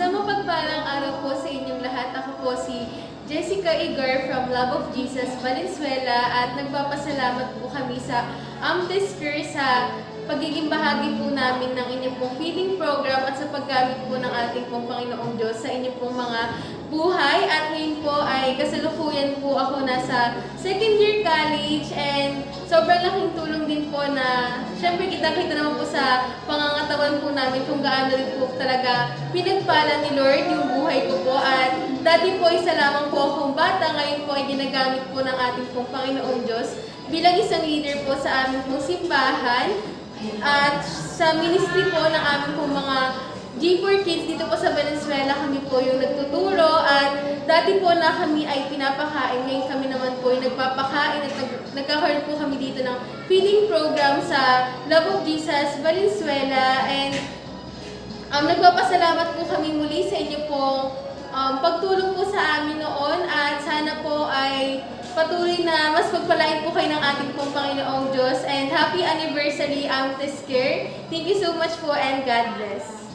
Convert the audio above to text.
Sa mapagpalang araw po sa inyong lahat, ako po si Jessica Igar from Love of Jesus, Valenzuela, at nagpapasalamat po kami sa Amtesker sa pagiging bahagi po namin ng inyong pong feeding program at sa paggamit po ng ating pong Panginoong Diyos sa inyong pong mga buhay. At ngayon po ay kasalukuyan po ako nasa second year college, and sobrang laking tulong din po na syempre kita-kita naman po sa pangangatawan po namin kung gaano rin po talaga pinagpala ni Lord yung buhay ko po. At dati po isa lamang po akong bata, ngayon po ay ginagamit po ng ating pong Panginoong Diyos bilang isang leader po sa aming pong simbahan at sa ministry po ng aming pong mga G4 Kids dito po sa Valenzuela. Kami po yung nagtuturo, at dati po na kami ay pinapakain, ngayon kami naman po yung nagpapakain, at nagkakaroon po kami dito ng feeding program sa Love of Jesus Valenzuela. And nagpapasalamat po kami muli sa inyo po pagtulong po sa amin noon, at sana po ay patuloy na mas pagpalain po kayo ng ating pong Panginoong Diyos. And happy anniversary, Amtesker. Thank you so much po, and God bless.